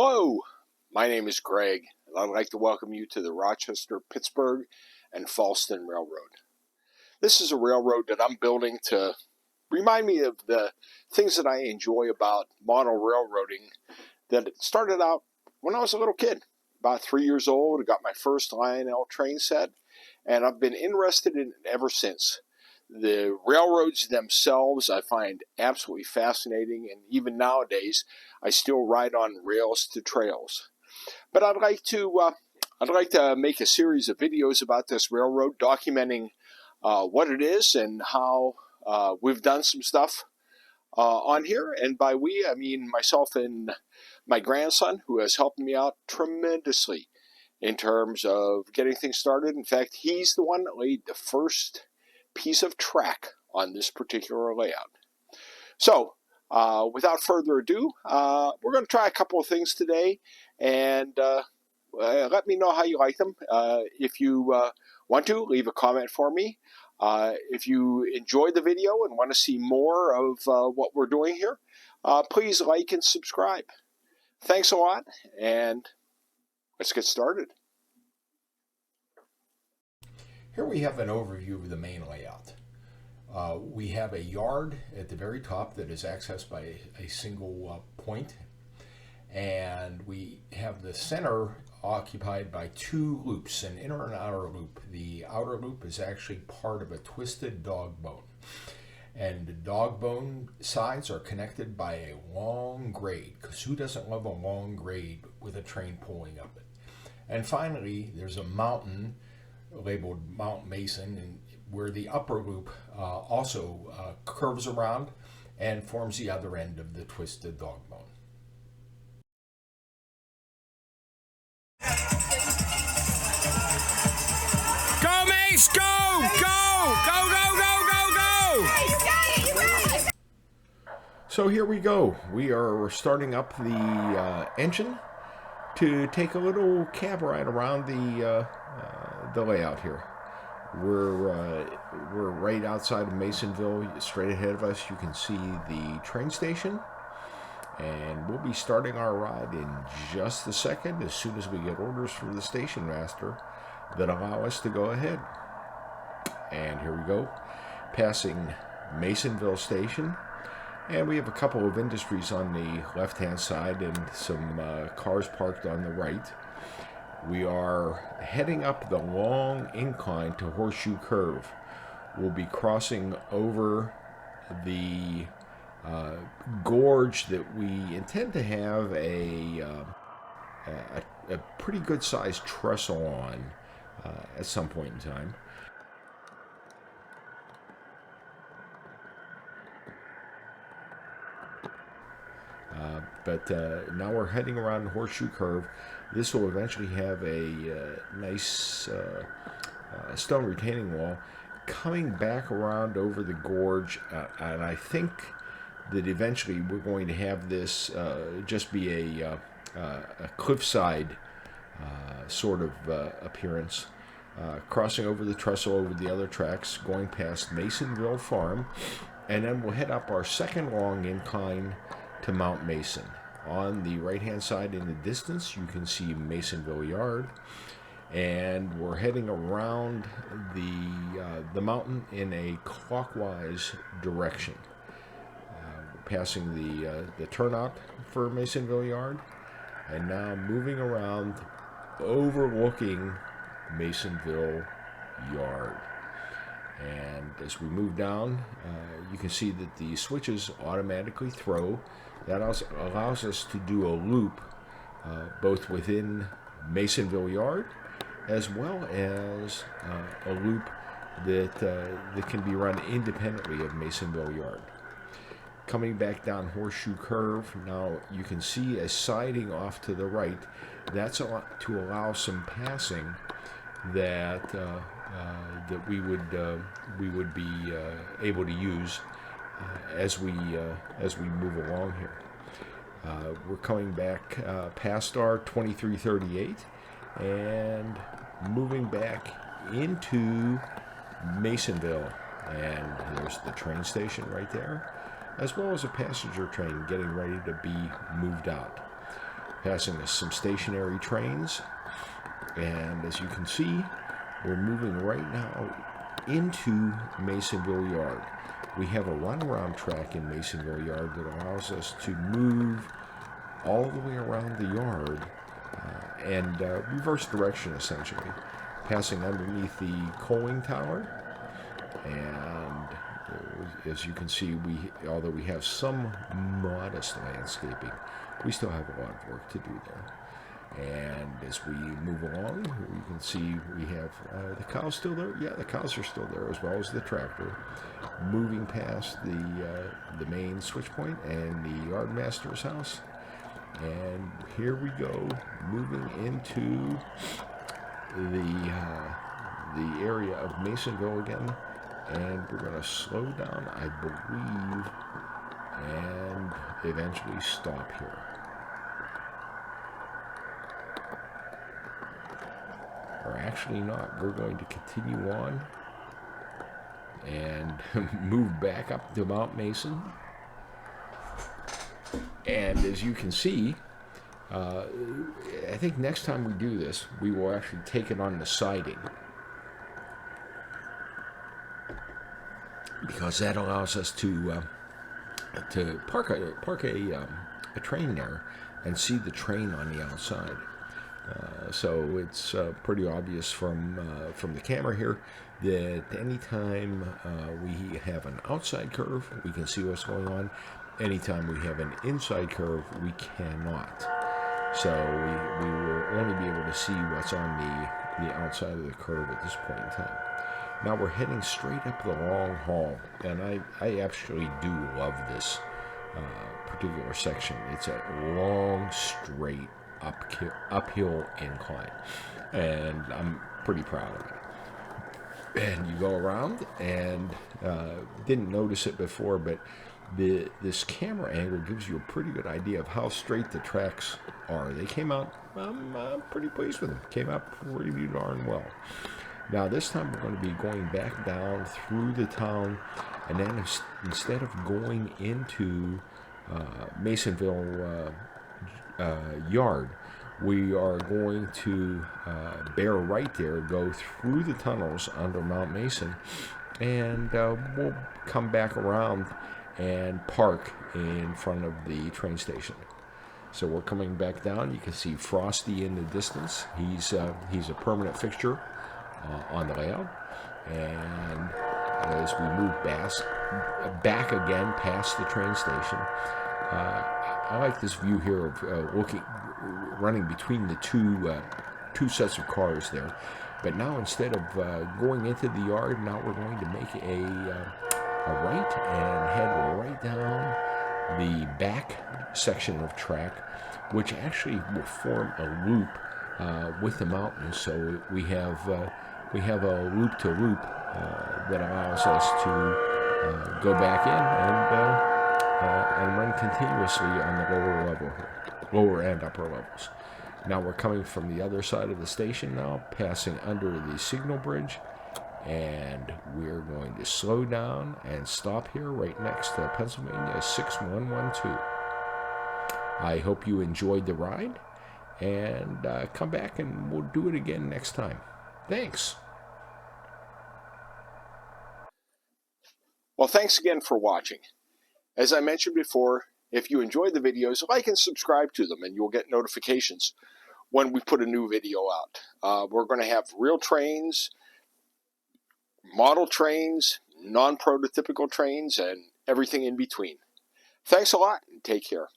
Hello, my name is Greg, and I'd like to welcome you to the Rochester, Pittsburgh, and Fallston Railroad. This is a railroad that I'm building to remind me of the things that I enjoy about model railroading that started out when I was a little kid, about 3 years old. I got my first Lionel train set, and I've been interested in it ever since. The railroads themselves I find absolutely fascinating, and even nowadays I still ride on rails to trails. But I'd like to make a series of videos about this railroad, documenting what it is and how we've done some stuff on here. And by we, I mean myself and my grandson, who has helped me out tremendously in terms of getting things started. In fact, he's the one that laid the first piece of track on this particular layout. So without further ado, we're going to try a couple of things today, and let me know how you like them. If you want to, leave a comment for me. If you enjoyed the video and want to see more of what we're doing here, please like and subscribe. Thanks a lot, and let's get started. Here we have an overview of the main layout. We have a yard at the very top that is accessed by a single point, and we have the center occupied by two loops, an inner and outer loop. The outer loop is actually part of a twisted dog bone, and the dog bone sides are connected by a long grade, because who doesn't love a long grade with a train pulling up it? And finally, there's a mountain labeled Mount Mason, and where the upper loop also curves around and forms the other end of the twisted dog bone. Go, Mace! Go! Go! Go, go, go, go, go! So here we go. We are starting up the engine to take a little cab ride around the layout here. We're right outside of Masonville. Straight ahead of us, you can see the train station, and we'll be starting our ride in just a second as soon as we get orders from the station master that allow us to go ahead. And here we go, passing Masonville Station, and we have a couple of industries on the left-hand side and some cars parked on the right. We are heading up the long incline to Horseshoe Curve. We'll be crossing over the gorge that we intend to have a pretty good sized trestle on at some point in time. But now we're heading around Horseshoe Curve. This will eventually have a nice stone retaining wall coming back around over the gorge, and I think that eventually we're going to have this just be a cliffside sort of appearance, crossing over the trestle over the other tracks, going past Masonville Farm, and then we'll head up our second long incline to Mount Mason. On the right-hand side in the distance, you can see Masonville Yard, and we're heading around the mountain in a clockwise direction. We're passing the turnout for Masonville Yard, and now moving around, overlooking Masonville Yard. And as we move down, you can see that the switches automatically throw. That also allows us to do a loop both within Masonville Yard, as well as a loop that can be run independently of Masonville Yard. Coming back down Horseshoe Curve, now you can see a siding off to the right. That's to allow some passing that that we would be able to use as we move along here. We're coming back past our 2338 and moving back into Masonville, and there's the train station right there, as well as a passenger train getting ready to be moved out. passing some stationary trains. And as you can see, we're moving right now into Masonville Yard. We have a runaround track in Masonville Yard that allows us to move all the way around the yard and reverse direction, essentially, passing underneath the coaling tower. And as you can see, although we have some modest landscaping, we still have a lot of work to do there. And as we move along, you can see we have the cows still there. Yeah, the cows are still there, as well as the tractor. Moving past the main switch point and the yardmaster's house. And here we go, moving into the area of Masonville again. And we're going to slow down, I believe, and eventually stop here. Or actually not. We're going to continue on and move back up to Mount Mason. And as you can see, I think next time we do this, we will actually take it on the siding, because that allows us to park a train there and see the train on the outside. So it's pretty obvious from the camera here that anytime we have an outside curve, we can see what's going on. Anytime we have an inside curve, we cannot. So we will only be able to see what's on the outside of the curve at this point in time. Now we're heading straight up the long haul, and I actually do love this particular section. It's a long, straight uphill incline, and I'm pretty proud of it. And you go around, and didn't notice it before, but this camera angle gives you a pretty good idea of how straight the tracks are. They came out, I'm pretty pleased with them. Came out pretty darn well. Now this time we're going to be going back down through the town, and then instead of going into Masonville Yard, we are going to bear right there, go through the tunnels under Mount Mason, and we'll come back around and park in front of the train station. So we're coming back down. You can see Frosty in the distance. He's a permanent fixture on the layout. And as we move back again past the train station, I like this view here of running between the two sets of cars there. But now instead of going into the yard, now we're going to make a right and head right down the back section of track, which actually will form a loop with the mountains. So we have a loop to loop that allows us to go back in and run continuously on the lower and upper levels. Now we're coming from the other side of the station now, passing under the signal bridge, and we're going to slow down and stop here right next to Pennsylvania 6112. I hope you enjoyed the ride, and come back and we'll do it again next time. Thanks. Well, thanks again for watching. As I mentioned before, if you enjoy the videos, like and subscribe to them, and you'll get notifications when we put a new video out. We're going to have real trains, model trains, non-prototypical trains, and everything in between. Thanks a lot, and take care.